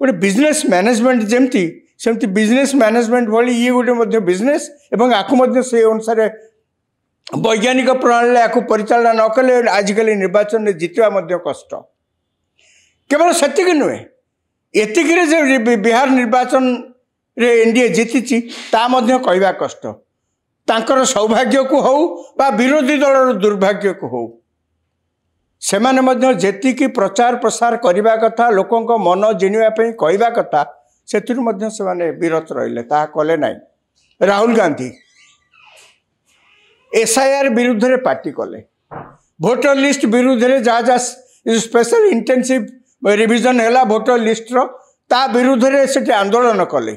गोटे business management जमती सेमती बिजनेस मैनेजमेंट भली ये गोटे बिजनेस एवं आपको से अनुसार वैज्ञानिक प्रणाली आपको परिचालना न कले आजिकल निर्वाचन में जितवा कष्ट केवल सेतिक नुहे एतिक बिहार निर्वाचन रे एनडीए जीति कहवा कष्ट तांकर सौभाग्य को हो बा विरोधी दल दुर्भाग्य को हो से माने जेतिकी प्रचार प्रसार करने कथा लोकों मन जिणवा कहवा कथा से विरत रहिले ता कले ना। राहुल गांधी एसआईआर विरुद्ध रे पार्टी कले भोटर लिस्ट विरुद्ध रे जहाँ जहाँ स्पेशल इंटेंसिव रिविजन है भोटर लिस्ट ता विरुद्ध रे से आंदोलन कले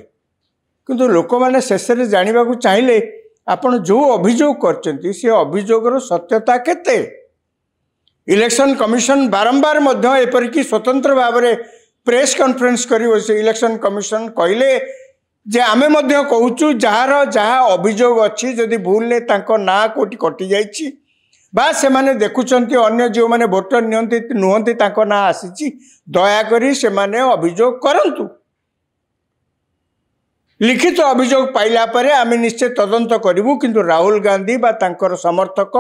किंतु लोक मैंने शेष में जानवा चाहिए आपण जो अभियोग करचंती से अभियोगर सत्यता केते। इलेक्शन कमिशन बारंबार एपरिकी स्वतंत्र भाव में प्रेस कॉन्फ्रेंस करी से इलेक्शन कमिशन कहले जे आमे कहूँ जार जहाँ अभियोग अच्छी जदि भूल ने ना कोटी कटि जाइछि बा से माने देखुचंती अन्य जो माने वोटर नुहंती ना आसी दयाकोरी से माने अभियोग करंतु लिखित अभियोग पाइला परे आमे निश्चय तदंत करूँ किंतु राहुल गांधी बा तांकर समर्थक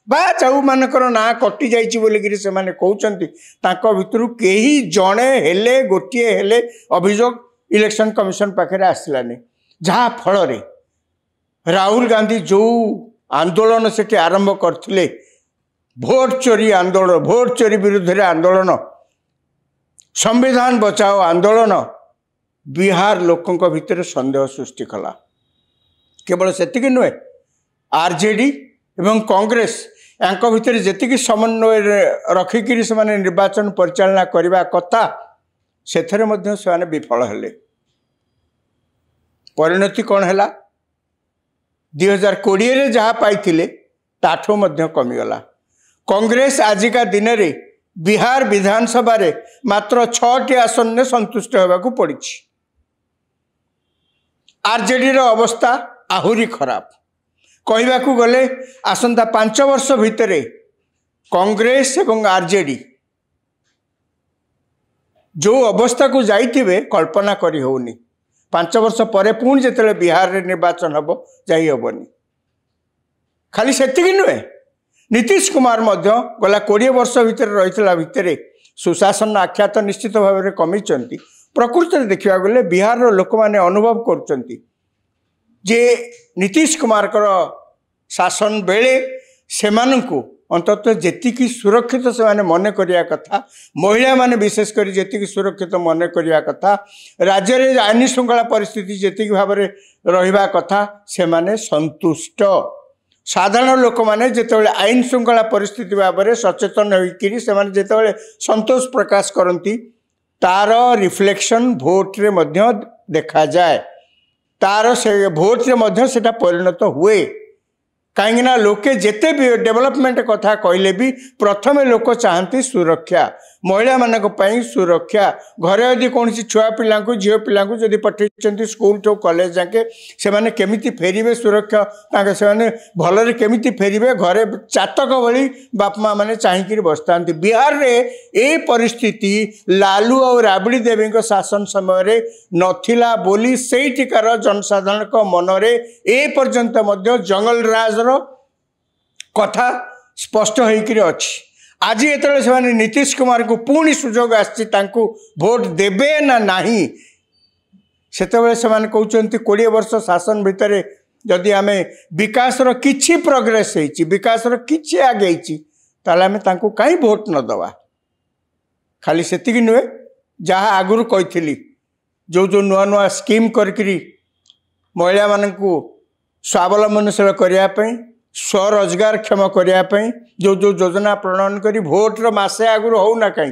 बा जो मानकर ना कटि जाइछि बोलिकिरि से माने कहउचंती तांको भितरु केही जणे हेले गोटिए हेले अभियोग इलेक्शन कमिशन पाखे आसलानी जहाँ फल रे राहुल गांधी जो आंदोलन से आरंभ करथिले भोट चोरी आंदोलन भोट चोरी विरुद्ध आंदोलन संविधान बचाओ आंदोलन बिहार लोकों भितर संदेह सृष्टि कला केवल सेतिक नुहे आरजेडी एवं कांग्रेस यांक भितर जेतिकी समन्वय रखिकी से निर्वाचन परिचालना करने कथा से विफल हेले परिणति कौन है 2020 जहाँ पाई ताठू कमीगला कांग्रेस आजिका दिन में बिहार विधानसभा रे मात्र 6टी आसन में संतुष्ट होगा पड़ी आरजेडी अवस्था आहुरी खराब कहवाकू गले आसंता 5 वर्ष भितर कांग्रेस एवं आरजेडी जो अवस्था को जाइथिबे कल्पना करी होनी 5 वर्ष पर पुणी जिते बिहार रे निर्वाचन हम जाई हेबनी खाली सेतिक नुहे नीतीश कुमार गला 20 वर्ष भितर रही भितर सुशासन आख्या तो निश्चित भाव में कमी प्रकृति में देखा गले बिहार लोक मैंने अनुभव करुँच जे नीतीश कुमार शासन बेले से अंततः जेतिकी सुरक्षित से माने मन करिया कथा महिला माने विशेषकर जेतिकी सुरक्षित मन करिया कथा राज्य रे आईन श्रृंखला परिस्थिति जेतिकी भाव में रहिबा कथा से माने संतुष्ट साधारण लोक मैंने जिते आईन श्रृंखला परिस्थिति भाव में सचेतन होकर से संतोष प्रकाश करती तार रिफ्लेक्शन भोट रे मध्य देखा जाए तार से भोट रे मध्य सेटा परिणत हुए कहीं लोके जिते भी डेवलपमेंट कथा कहले भी प्रथम लोक चाहती सुरक्षा महिला मानक पई सुरक्षा घरे यदि कौन छुआ पिला झील पिला जदि पठे स्कूल ठू कॉलेज जाके से माने केमिति फेरिबे सुरक्षा से भलरे केमिति फेरिबे घरे चातक भली बाप माँ मैंने चाहिए बसता बिहार रे ए परिस्थिति लालू और राबड़ी देवी शासन समय नथिला बोली से टिकार जनसाधारण मनरे ए पर्यंत जंगल राज कथा स्पष्ट होकर अच्छी आज ये नीतीश कुमार को पुणी सुजोग आसो भोट देबे ना नहीं से कहते 20 वर्ष शासन भितर जदि आम विकास किछि प्रोग्रेस विकास किछि आगे आम कहीं भोट न दवा खाली सेतिक नुहे जहाँ आगुरी कही जो जो नुआ नुआ स्कीम करी महिला मानू स्वावलंबनशील करने स्वरोजगार क्षम करने जो जो योजना प्रणयन करी भोट मसे आगुरी होना कहीं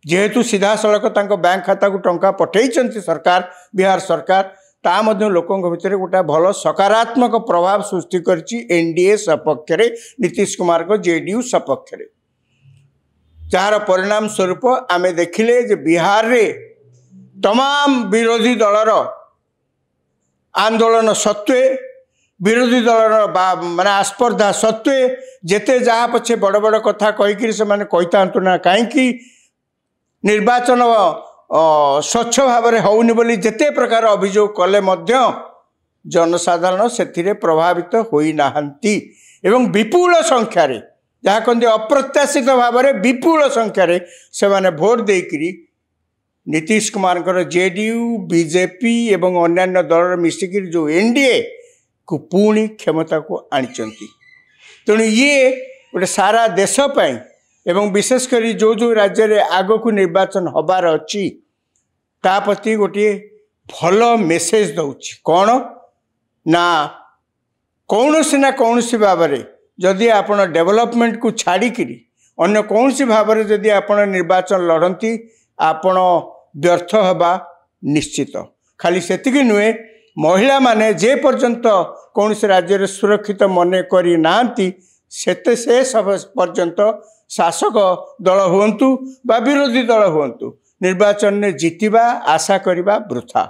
जेहेतु सीधा सड़क बैंक खाता को टंका पठे सरकार बिहार सरकार ता लोकों भितर गोटे भल सकारात्मक प्रभाव सृष्टि करछि एनडीए सपक्ष नीतीश कुमार को जेडीयू सपक्ष जार परिणाम स्वरूप आमे देखिले जे बिहार रे तमाम विरोधी दलर आंदोलन सत्वे विरोधी दल माने आस्पर्धा सत्वे जेते जहाँ पछे बड़ बड़ कथा कहीकि से माने कही था ना कहीं निर्वाचन ସ୍ୱଚ୍ଛ ଭାବରେ ହେଉନି ବୋଲି ଯେତେ ପ୍ରକାର ଅଭିଯୋଗ କଲେ ମଧ୍ୟ जनसाधारण से प्रभावित होना एवं विपुल संख्यार जहाँ कहते अप्रत्याशित भाव में विपुल संख्यार से माने भोट देकरी नीतीश कुमार जेडीयू बीजेपी एवं अन्य दल मिसिक जो एनडीए को पुणी क्षमता को आनी तेणु ये गोटे सारा देशपाई एवं विशेषकर जो जो राज्य में आग को निर्वाचन हबार अच्छी ता प्रति गोटे भल मेसेज दौर कौन ना कौन सी भाव में जदि आप डेवलपमेंट को छाड़िकी अन्य कौन सी भाव में जदि आप निर्वाचन लड़ती आपण व्यर्थ हवा निश्चित। खाली सेतिकी नुहे महिला माने जे पर्यंत कौन से राज्य में सुरक्षित मन करना से सब पर्यंत शासक दल हुंतु बा विरोधी दल हुंतु निर्वाचन में जीतवा आशा करवा वृथा।